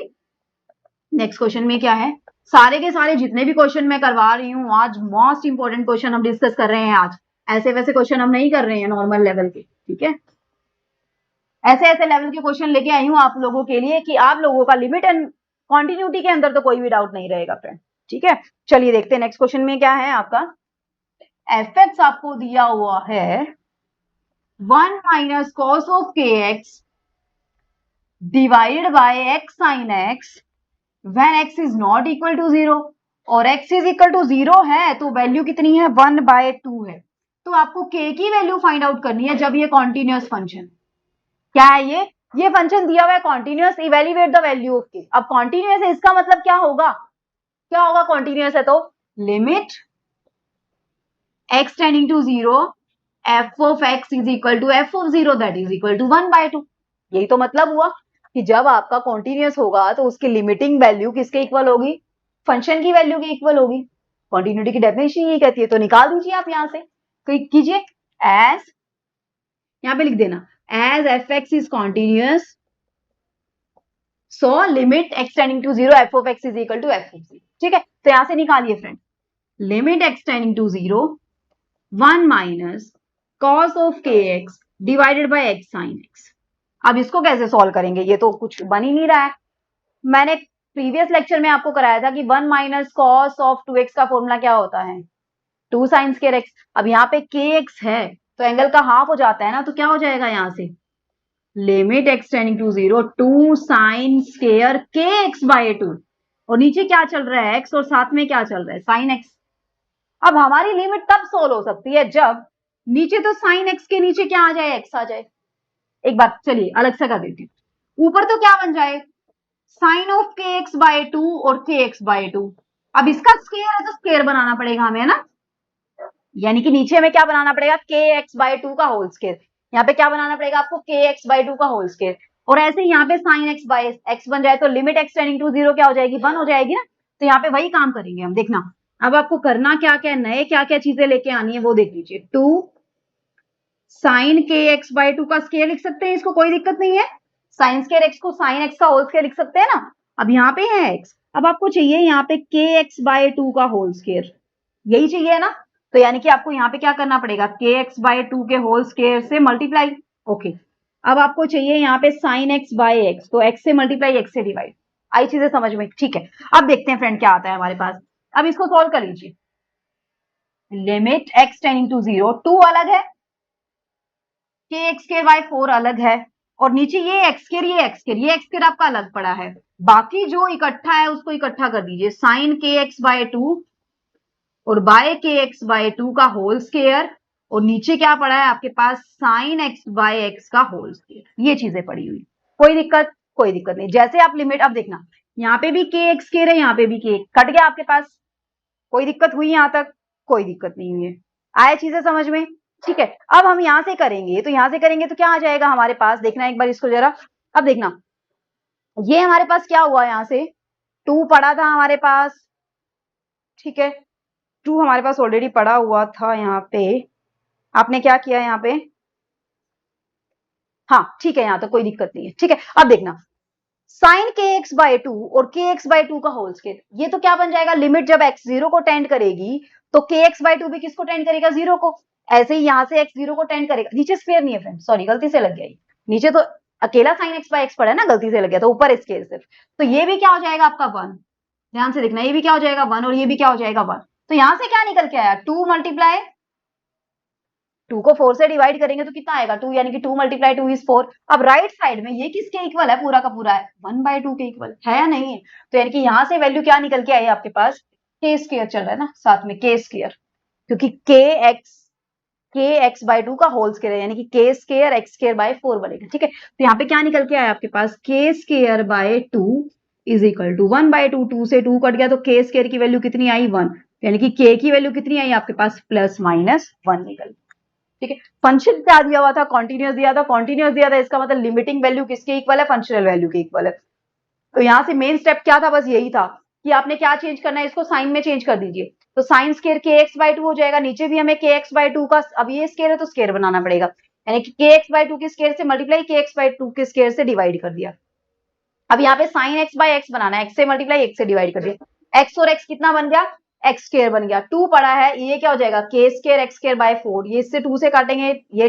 नेक्स्ट क्वेश्चन में क्या है, सारे के सारे जितने भी क्वेश्चन मैं करवा रही हूँ आज, मोस्ट इंपॉर्टेंट क्वेश्चन हम डिस्कस कर रहे हैं आज, ऐसे वैसे क्वेश्चन हम नहीं कर रहे हैं नॉर्मल लेवल के, ठीक है। ऐसे ऐसे लेवल के क्वेश्चन लेके आई हूँ आप लोगों के लिए कि आप लोगों का लिमिट एंड कॉन्टिन्यूटी के अंदर तो कोई भी डाउट नहीं रहेगा फ्रेंड, ठीक है। चलिए देखते हैं नेक्स्ट क्वेश्चन में क्या है आपका, एफ आपको दिया हुआ है 1 minus cos of k x divided by x sine x when x is not equal to 0, और x इज इक्वल टू 0 है तो वैल्यू कितनी है 1/2 है। तो आपको k की वैल्यू फाइंड आउट करनी है जब ये कॉन्टिन्यूअस फंक्शन, क्या है ये फंक्शन दिया हुआ है continuous, evaluate the value of के। अब कॉन्टिन्यूअस है इसका मतलब क्या होगा, क्या होगा कॉन्टिन्यूअस है तो limit x tending to 0 f of x is equal to f of 0 that is equal to 1/2। यही तो मतलब हुआ कि जब आपका कॉन्टिन्यूअस होगा तो उसकी लिमिटिंग वैल्यू किसके इक्वल होगी, फंक्शन की वैल्यू के इक्वल होगी। कॉन्टिन्यूटी की डेफिनेशन यही कहती है, तो निकाल दीजिए आप यहां से, कीजिए एज, यहां पे लिख देना as f(x) is continuous, so limit x tending to 0 f of x is equal to f of 0, ठीक है। तो यहां से निकालिए friend, limit x tending to 0 1 minus cos of kx divided by x sin x। अब इसको कैसे सॉल्व करेंगे, ये तो कुछ बन ही नहीं रहा है। मैंने प्रीवियस लेक्चर में आपको कराया था कि 1 माइनस कॉस ऑफ 2x का फॉर्मूला क्या होता है 2 sin स्क्वायर x। अब यहाँ पे kx है तो एंगल का हाफ हो जाता है ना, तो क्या हो जाएगा यहाँ से limit x tending to 0 2 sin square kx/2, और नीचे क्या चल रहा है x, और साथ में क्या चल रहा है sin x। अब हमारी लिमिट तब सोल्व हो सकती है जब नीचे तो sin x के नीचे क्या आ जाए x आ जाए। एक बात चलिए अलग से कर देती हूँ, ऊपर तो क्या बन जाए sin ऑफ kx/2 और kx/2। अब इसका स्क्वायर है तो स्क्वायर बनाना पड़ेगा हमें, है ना, यानी कि नीचे में क्या बनाना पड़ेगा kx/2 का होल स्क्वायर, यहाँ पे क्या बनाना पड़ेगा आपको kx/2 का होल स्क्वायर, और ऐसे यहाँ पे sin x/x बन जाए तो लिमिट x टेंडिंग टू 0 क्या हो जाएगी 1 हो जाएगी ना। तो यहाँ पे वही काम करेंगे हम, देखना अब आपको करना क्या क्या, नए क्या क्या चीजें लेके आनी है वो देख लीजिए। 2 sin kx/2 का स्क्वायर लिख सकते हैं, इसको कोई दिक्कत नहीं है, sin स्क्वायर x को sin x का होल स्क्वायर लिख सकते हैं ना। अब यहाँ पे है x, अब आपको चाहिए यहाँ पे kx/2 का होल स्क्वायर, यही चाहिए ना। तो यानी कि आपको यहाँ पे क्या करना पड़ेगा kx/2 के होल स्क्वायर से मल्टीप्लाई, ओके। अब आपको चाहिए यहाँ पे sin x/x, तो x से मल्टीप्लाई x से डिवाइड, आई चीजें समझ में, ठीक है। अब देखते हैं फ्रेंड क्या आता है हमारे पास, अब इसको सॉल्व कर लीजिए। लिमिट x टेंडिंग टू 0 2 अलग है, kx²/4 अलग है, और नीचे ये x² आपका अलग पड़ा है, बाकी जो इकट्ठा है उसको इकट्ठा कर दीजिए, sin kx/2 और बाय kx/2 का होल स्क्वायर, और नीचे क्या पड़ा है आपके पास sin x/x का होल स्क्वायर। ये चीजें पड़ी हुई, कोई दिक्कत नहीं। जैसे आप लिमिट, अब देखना यहाँ पे भी kx² है, यहाँ पे भी k, कट गया आपके पास, कोई दिक्कत हुई यहाँ तक, कोई दिक्कत नहीं हुई है, आया चीजें समझ में, ठीक है। अब हम यहां से करेंगे, तो यहां से करेंगे तो क्या आ जाएगा हमारे पास, देखना एक बार इसको जरा, अब देखना ये हमारे पास क्या हुआ, यहां से 2 पड़ा था हमारे पास, ठीक है, 2 हमारे पास ऑलरेडी पड़ा हुआ था यहाँ पे, आपने क्या किया यहाँ पे, हाँ ठीक है, यहाँ तो कोई दिक्कत नहीं है, ठीक है। अब देखना साइन के एक्स बाय टू और के एक्स बाय टू का होल स्केयर, ये तो क्या बन जाएगा, लिमिट जब एक्स जीरो को टेंड करेगी तो के एक्स बाय टू भी किसको टेंड करेगा, जीरो को। ऐसे ही यहाँ से एक्स जीरो को टेंड करेगा, नीचे स्क्वायर नहीं है फ्रेंड, सॉरी गलती से लग गया, नीचे तो अकेला साइन एक्स बाय एक्स पड़ा है ना, गलती से लग गया, तो ऊपर स्क्वायर सिर्फ। तो ये भी क्या हो जाएगा आपका वन, ध्यान से देखना, ये भी क्या हो जाएगा वन और ये भी क्या हो जाएगा वन। तो यहां से क्या निकल के आया, टू मल्टीप्लाई, टू को फोर से डिवाइड करेंगे तो कितना आएगा, टू, यानी कि to multiply two is four. अब राइट साइड में ये किसके इक्वल है, पूरा का पूरा है वन बाय टू के इक्वल है या नहीं है। तो यानी कि यहाँ से वैल्यू क्या निकल के आई आपके पास, के स्क्वायर चल रहा है ना साथ में, के स्क्वायर, क्योंकि के एक्स बाय टू का होल स्क्वायर है, यानी कि के square x square by four बनेगा, ठीक है। तो यहाँ पे क्या निकल के आया आपके पास, k square by two is equal to one by two, two से टू कट गया तो के स्क्वायर की वैल्यू कितनी आई, वन, यानी कि के की वैल्यू कितनी आई आपके पास, प्लस माइनस वन निकल, ठीक है। फंक्शन क्या दिया हुआ था, कॉन्टिन्यूअस दिया था, कॉन्टिन्यूअस दिया था, इसका मतलब लिमिटिंग वैल्यू किसके इक्वल है, फंक्शनल वैल्यू के इक्वल है। तो यहाँ से मेन स्टेप क्या था, बस यही था कि आपने क्या चेंज करना है, इसको साइन में चेंज कर दीजिए। तो साइन स्केयर के एक्स बाय टू हो जाएगा, नीचे भी हमें के एक्स बाय टू का, अब ये स्केयर है तो स्केयर बनाना पड़ेगा, यानी कि के एक्स बाय टू के स्केयर से मल्टीप्लाई के एक्स बाय टू के स्केयर से डिवाइड कर दिया। अब यहाँ पे साइन एक्स बाय एक्स बनाना है, एक्स से मल्टीप्लाई एक्स से डिवाइड कर दिया, एक्स और एक्स कितना बन गया, एक्स स्केयर बन गया, टू पड़ा है, ये क्या हो जाएगा k square x square by four, ये इससे टू से काटेंगे, ये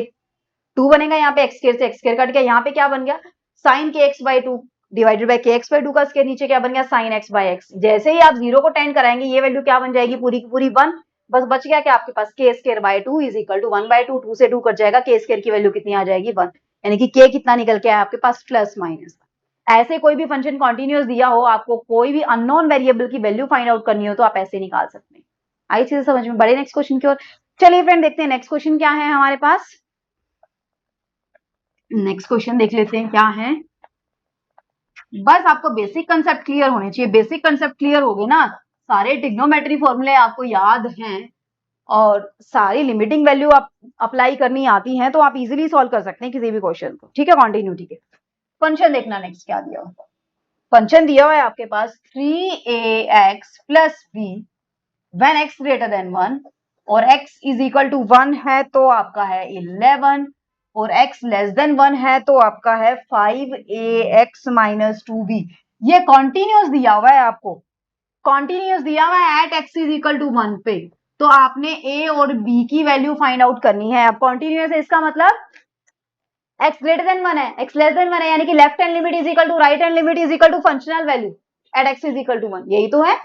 टू बनेगा, यहाँ पे एक्स स्केयर से एक्स स्केयर कट गया, यहाँ पे क्या बन गया, साइन के x by two divided by के एक्स बाय टू का स्केयर, नीचे क्या बन गया, साइन एक्स बाय एक्स। जैसे ही आप जीरो को टेंड कराएंगे ये वैल्यू क्या बन जाएगी, पूरी की पूरी वन, बस बच गया क्या आपके पास, k square by two is equal to one by two, two से टू कट जाएगा, के स्केयर की वैल्यू कितनी आ जाएगी, वन, यानी कि के कितना निकल के आया आपके पास, प्लस माइनस। ऐसे कोई भी फंक्शन कॉन्टिन्यूअस दिया हो, आपको कोई भी अननोन वेरिएबल की वैल्यू फाइंड आउट करनी हो तो आप ऐसे निकाल सकते हैं। आई चीजें समझ में, बड़े नेक्स्ट क्वेश्चन की ओर चलिए फ्रेंड, देखते हैं नेक्स्ट क्वेश्चन क्या है हमारे पास। नेक्स्ट क्वेश्चन देख लेते हैं क्या है। बस आपको बेसिक कंसेप्ट क्लियर होने चाहिए, बेसिक कंसेप्ट क्लियर हो गए ना, सारे ट्रिग्नोमेट्री फॉर्मूले आपको याद हैं और सारी लिमिटिंग वैल्यू आप अप्लाई करनी आती हैं, तो आप इजीली सॉल्व कर सकते हैं किसी भी क्वेश्चन को, ठीक है। कॉन्टिन्यूटी के फंक्शन देखना नेक्स्ट क्या दिया हुआ, फंक्शन दिया हुआ है आपके पास 3ax plus b when x greater than 1 और x इज इक्वल टू 1 है तो आपका है 11 और x लेस देन 1 है तो आपका है 5ax माइनस 2b। ये कॉन्टिन्यूअस दिया हुआ है आपको, कॉन्टिन्यूअस दिया हुआ है at x is equal to 1 पे, तो आपने a और b की वैल्यू फाइंड आउट करनी है। अब कॉन्टिन्यूअस है इसका मतलब x ग्रेटर देन 1 है, x लेस देन 1 है, यानी कि left hand limit is equal to right hand limit is equal to functional value at x is equal to 1, यही तो है।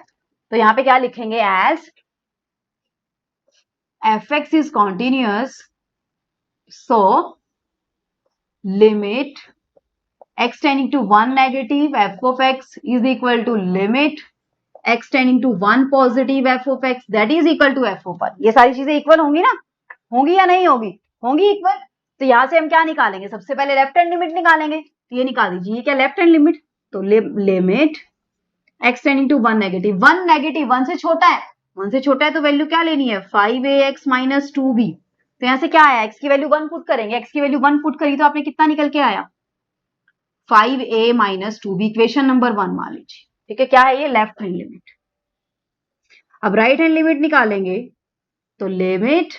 तो यहाँ पे क्या लिखेंगे, as fx is continuous, so limit x tending to 1 negative f of x is equal to limit x tending to 1 positive f of x that is equal to f of 1। ये सारी चीजें इक्वल होंगी ना, होंगी या नहीं होगी, होंगी इक्वल। तो यहां से हम क्या निकालेंगे, सबसे पहले लेफ्ट हैंड लिमिट निकालेंगे, तो ये निकाल दीजिए, ये क्या लेफ्ट हैंड लिमिट, तो limit x tending to 1 negative, 1 negative 1 से छोटा है, 1 से छोटा है तो वैल्यू क्या लेनी है, 5ax माइनस 2b। तो यहां से क्या आया, x की वैल्यू 1 पुट करेंगे, x की वैल्यू 1 पुट करी तो आपने कितना निकल के आया, 5a minus 2b, equation number 1 मान लीजिए, ठीक है। क्या है ये, लेफ्ट हैंड लिमिट। अब राइट हैंड लिमिट निकालेंगे, तो limit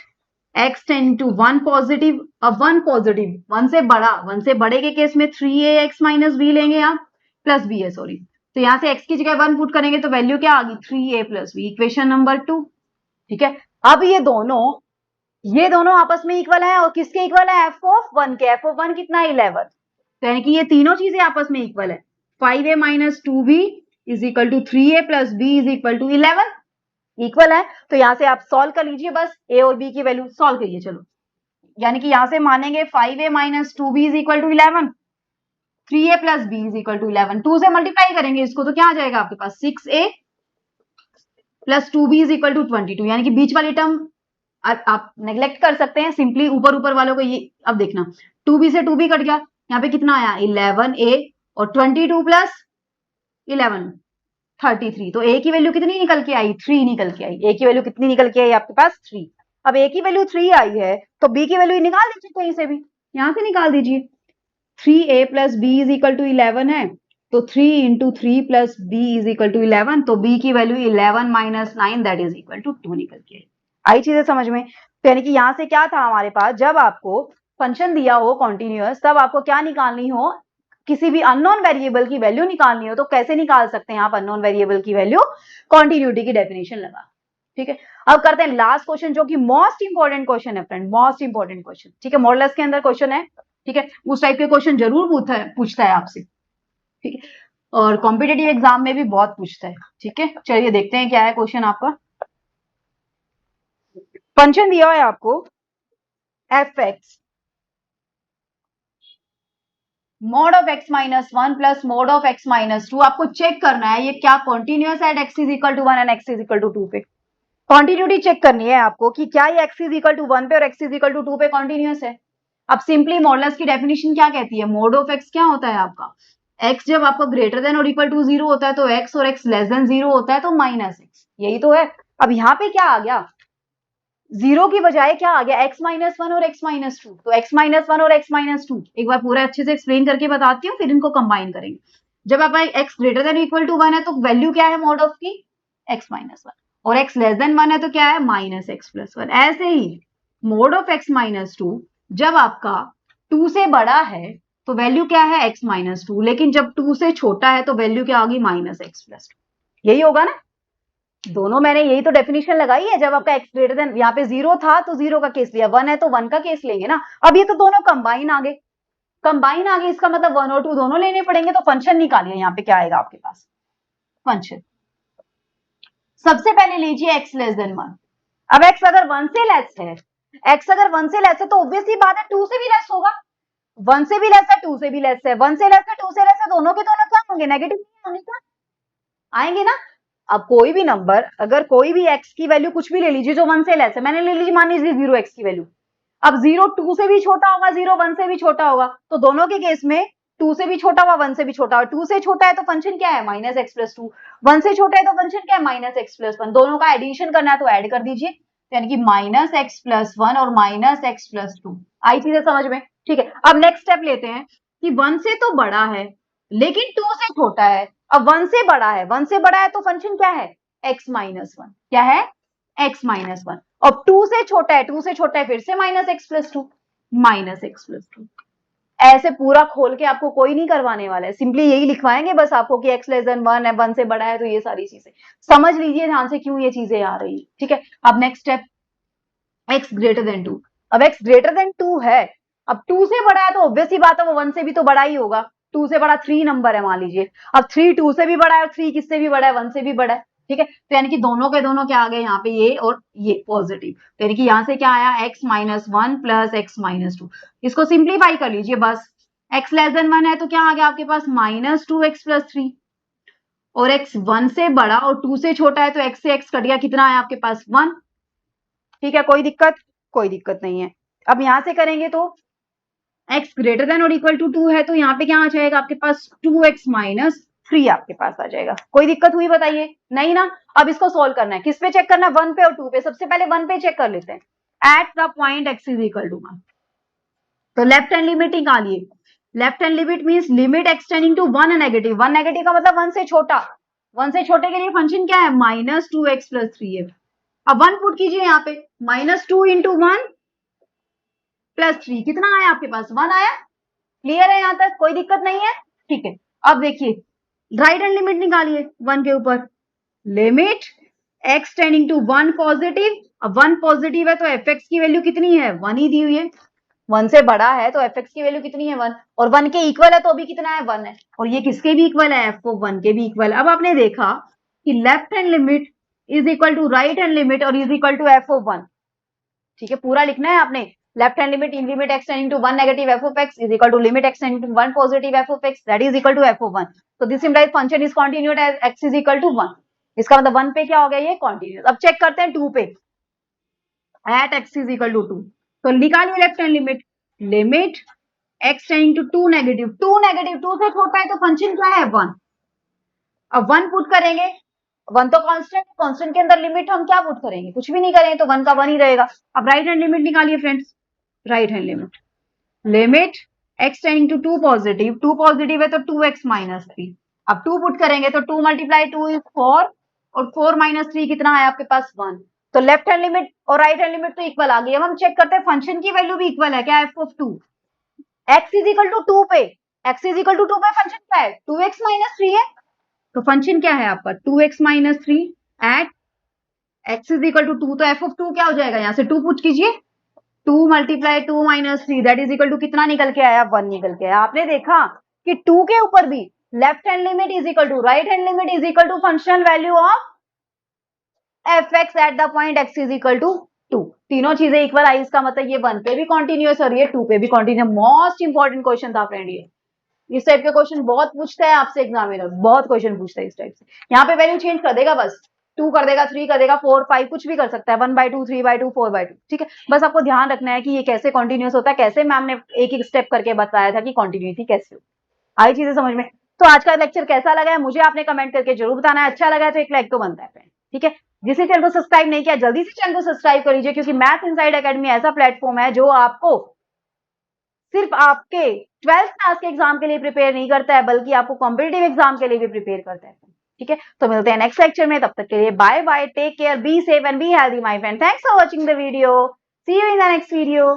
x tending to 1 positive, अब 1 पॉजिटिव 1 से बड़ा, 1 से बड़े के केस में 3ax माइनस b लेंगे आप, प्लस b है सॉरी, तो यहां से x की जगह 1 पुट करेंगे तो वैल्यू क्या आ गई, 3a plus b, equation number 2, ठीक है। अब ये दोनों आपस में इक्वल है और किसके इक्वल है, f ऑफ 1 के, f ऑफ 1 कितना है 11, तो यानी कि ये तीनों चीजें आपस में इक्वल है, 5a minus 2b is equal to 3a plus b is equal to 11, equal है। तो यहां से आप सॉल्व कर लीजिए, बस a और b की वैल्यू सॉल्व करिए, चलो, यानी कि यहां से मानेंगे 5a minus 2b is equal to 11, 3a plus b is equal to 11, 2 से मल्टीप्लाई करेंगे इसको तो क्या आ जाएगा आपके पास, 6a plus 2b is equal to 22, यानी कि बीच वाली टर्म आप नेग्लेक्ट कर सकते हैं, सिंपली ऊपर वालों को ये, अब देखना 2b से 2b कट गया, यहाँ पे कितना आया 11a और 22 प्लस 11 33, तो a की वैल्यू कितनी निकल के आई, 3 निकल के आई, a की वैल्यू कितनी निकल के आई आपके पास 3। अब a की वैल्यू 3 आई है तो b की वैल्यू निकाल दीजिए कहीं से भी, यहां से निकाल दीजिए, 3a plus b is equal to 11 है, तो 3 into 3 plus b is equal to 11, तो b की value 11 minus 9 that is equal to 2 निकल के आई चीजें समझ में। तो यानी कि यहां से क्या था हमारे पास, जब आपको फंक्शन दिया हो कॉन्टिन्यूअस, तब आपको क्या निकालनी हो, किसी भी अननोन वेरिएबल की वैल्यू निकालनी हो तो कैसे निकाल सकते हैं आप अननोन वेरिएबल की वैल्यू? कॉन्टिन्यूटी की डेफिनेशन लगा। ठीक है, अब करते हैं लास्ट क्वेश्चन जो कि मोस्ट इंपॉर्टेंट क्वेश्चन है फ्रेंड, मोस्ट इंपॉर्टेंट क्वेश्चन। ठीक है, मॉडल्स के अंदर क्वेश्चन है, ठीक है, उस टाइप के क्वेश्चन जरूर पूछता है आपसे। ठीक है, और कॉम्पिटेटिव एग्जाम में भी बहुत पूछता है। ठीक है, चलिए देखते हैं क्या है क्वेश्चन आपका। फंक्शन दिया है आपको f x mode of x minus one plus mode of x minus two. आपको चेक करना है ये क्या कॉन्टिन्यूअस है at x is equal to 1 and x is equal to 2 पे। कॉन्टिन्यूटी चेक करनी है आपको कि क्या ये x इज इक्वल टू 1 पे और x इज इक्वल टू 2 पे कॉन्टिन्यूअस है। अब सिंपली मॉडुलस की डेफिनेशन क्या कहती है? मोड ऑफ x क्या होता है आपका? x जब आपका ग्रेटर देन और इक्वल टू 0 होता है तो x, और x लेस देन 0 होता है तो माइनस x, यही तो है। अब यहाँ पे क्या आ गया? 0 की बजाय क्या आ गया? x माइनस वन और x माइनस टू। तो x माइनस वन और x माइनस टू एक बार पूरा अच्छे से एक्सप्लेन करके बताती हूँ, फिर इनको कंबाइन करेंगे। जब आपका x greater than equal to 1 है तो वैल्यू क्या है मोड ऑफ की? x माइनस वन, और x लेस देन 1 है तो क्या है? Minus x plus one. ऐसे ही mod of x minus two जब आपका 2 से बड़ा है तो वैल्यू क्या है? x माइनस टू, लेकिन जब 2 से छोटा है तो वैल्यू क्या होगी? Minus x plus two. यही होगा ना? दोनों मैंने यही तो डेफिनेशन लगाई है। जब आपका x ग्रेटर देन, यहाँ पे 0 था तो 0 का केस लिया, 1 है तो 1 का केस लेंगे ना। अब ये तो दोनों कंबाइन आ गए, कंबाइन आ गए, इसका मतलब 1 और 2 दोनों लेने पड़ेंगे। तो फंक्शन निकालिए, यहाँ पे क्या आएगा आपके पास? फंक्शन सबसे पहले लीजिए x लेस देन 1। अब x अगर 1 से लेस है, x अगर 1 से लेस है तो ऑब्वियसली बात है 2 से भी लेस होगा। 1 से भी लेस है, 2 से भी लेस है, 1 से लेस है, 2 से लेस है, दोनों के दोनों क्या होंगे? नेगेटिव नहीं होंगे क्या? आएंगे ना। अब कोई भी नंबर, अगर कोई भी x की वैल्यू कुछ भी ले लीजिए जो 1 से लेस है, मैंने ले लीजिए मान लीजिए 0x की वैल्यू। अब 0 2 से भी छोटा होगा, 0 1 से भी छोटा होगा, तो दोनों के केस में 2 से भी छोटा हुआ, 1 से भी छोटा हुआ। 2 से छोटा है तो फंक्शन क्या है? Minus x plus two. 1 से छोटा है तो फंक्शन क्या है? Minus x plus one. दोनों का एडिशन करना है तो ऐड कर दीजिए, यानी कि माइनस एक्स प्लस वन और माइनस एक्स प्लस टू। आई चीजें समझ में? ठीक है, अब नेक्स्ट स्टेप लेते हैं कि 1 से तो बड़ा है लेकिन 2 से छोटा है। अब 1 से बड़ा है, 1 से बड़ा है तो फंक्शन क्या है? x minus one. क्या है? x minus one. अब 2 से छोटा है, 2 से छोटा है फिर से minus x plus two, minus x plus two. ऐसे पूरा खोल के आपको कोई नहीं करवाने वाला है, सिंपली यही लिखवाएंगे बस आपको कि x लेस देन 1 है, 1 से बड़ा है, तो ये सारी चीजें समझ लीजिए ध्यान से क्यों ये चीजें आ रही है। ठीक है, अब next step x greater then 2। अब x ग्रेटर देन 2 है, अब 2 से बड़ा है तो ऑब्वियसली बात है वो 1 से भी तो बड़ा ही होगा। 2 से बड़ा 3 नंबर है मान लीजिए। अब 3 2 से भी बड़ा है और 3 किससे भी बड़ा है? 1 से भी बड़ा है। ठीक है, तो यानी कि दोनों के दोनों क्या आ गए यहाँ पे? ये और ये पॉजिटिव। तो यानी कि यहाँ से क्या आया? x minus one plus x minus two. इसको सिंप्लीफाई कर लीजिए बस। x लेस देन 1 है तो क्या आ गया आपके पास? Minus two X plus three. और x 1 से बड़ा और 2 से छोटा है तो x से x कट गया, कितना आया आपके पास? 1। ठीक है, कोई दिक्कत? कोई दिक्कत नहीं है। अब यहां से करेंगे तो x ग्रेटर देन और इक्वल टू 2 है तो यहाँ पे क्या आ जाएगा आपके पास? 2x माइनस थ्री आपके पास आ जाएगा। कोई दिक्कत हुई बताइए? नहीं ना। अब इसको सोल्व करना है, किस पे चेक करना है? 1 पे और 2 पे। सबसे पहले 1 पे चेक कर लेते हैं। At the point x is equal to 1, तो लेफ्ट हैंड लिमिट निकालिए। Left hand limit means limit x tending to 1 negative. 1 negative का मतलब 1 से छोटा। 1 से छोटे के लिए फंक्शन क्या है? Minus two X plus three है। अब 1 पुट कीजिए यहाँ पे, minus two into one plus three, कितना आया आपके पास? 1 आया। क्लियर है यहाँ तक? कोई दिक्कत नहीं है? ठीक है, अब देखिए राइट हैंड लिमिट निकालिए 1 के ऊपर। Limit x tending to 1 positive. अब 1 पॉजिटिव है तो एफ एक्स की वैल्यू कितनी है? 1 ही दी हुई है। 1 से बड़ा है तो एफ एक्स की वैल्यू कितनी है? 1। और 1 के इक्वल है तो अभी कितना है? 1 है। और ये किसके भी इक्वल है? एफ ऑफ 1 के भी इक्वल है। अब आपने देखा कि left hand limit is equal to right hand limit और is equal to F of 1। ठीक है, पूरा लिखना है आपने। Left hand limit in limit x tending to 1 negative f of x is equal to limit x tending to 1 positive f of x that is equal to f of 1. So this implies function is continuous as x is equal to 1. इसका मतलब 1 पे क्या हो गया? ये कंटीन्यूअस। अब चेक करते हैं 2 पे। at x is equal to 2, तो निकालिए left hand limit. Limit x tending to 2 negative, 2 negative 2 से छोटा है तो फंक्शन क्या है? 1। अब 1 पुट करेंगे, 1 तो कांस्टेंट है, कांस्टेंट के अंदर लिमिट हम क्या पुट करेंगे? कुछ भी नहीं करेंगे तो 1 का 1 ही रहेगा। अब राइट हैंड लिमिट निकालिए friends. Right hand limit, limit x tending to 2 positive, 2 positive है तो 2x माइनस थ्री। अब 2 पुट करेंगे तो 2 मल्टीप्लाई 2 इज 4 और 4 माइनस थ्री कितना है आपके पास? 1। तो लेफ्ट हैंड लिमिट और राइट हैंड लिमिट तो इक्वल आ गई। अब हम चेक करते हैं फंक्शन की वैल्यू भी इक्वल है क्या? f of 2 x is equal to 2 पे x इज इक्वल टू 2 पे फंक्शन क्या है, 2x माइनस 3 है, तो फंक्शन क्या है आपका 2x minus 3 at x is equal to 2, तो f ऑफ 2 क्या हो जाएगा, यहाँ से 2 पुट कीजिए, 2 multiply 2 minus 3 that is equal to कितना निकल के आया, 1 निकल के आया। आपने देखा कि 2 के ऊपर भी left hand limit is equal to right hand limit is equal to functional value of f x at the point x is equal to 2, तीनों चीजें इक्वल आई, इसका मतलब ये 1 पे भी कॉन्टिन्यूअस और ये 2 पे भी कॉन्टिन्यूअस। मोस्ट इंपॉर्टेंट क्वेश्चन था फ्रेंड ये, इस टाइप के क्वेश्चन बहुत पूछता है आपसे एग्जामिनर, बहुत क्वेश्चन पूछता है इस टाइप से। यहाँ पे वैल्यू चेंज कर देगा, बस 2 कर देगा, 3 कर देगा, 4 5 कुछ भी कर सकता है, 1/2 3/2 4/2, ठीक है। बस आपको ध्यान रखना है कि ये कैसे कॉन्टिन्यूअस होता है, कैसे मैम ने एक एक स्टेप करके बताया था कि कॉन्टिन्यूटी कैसे हो, आई चीजें समझ में। तो आज का लेक्चर कैसा लगा है मुझे आपने कमेंट करके जरूर बताना है, अच्छा लगा है तो एक लाइक तो बनता है फ्रेंड, ठीक है। जिसे चैनल को सब्सक्राइब नहीं किया जल्दी से चैनल को सब्सक्राइब कर लीजिए, क्योंकि मैथ्स इनसाइड एकेडमी ऐसा प्लेटफॉर्म है जो आपको सिर्फ आपके 12th क्लास के एग्जाम के लिए प्रिपेयर नहीं करता है, बल्कि आपको कॉम्पिटिटिव एग्जाम के लिए भी प्रिपेयर करता है, ठीक है। तो मिलते हैं नेक्स्ट लेक्चर में, तब तक के लिए bye bye, take care, be safe and be healthy my friend, thanks for watching the video, see you in the next video.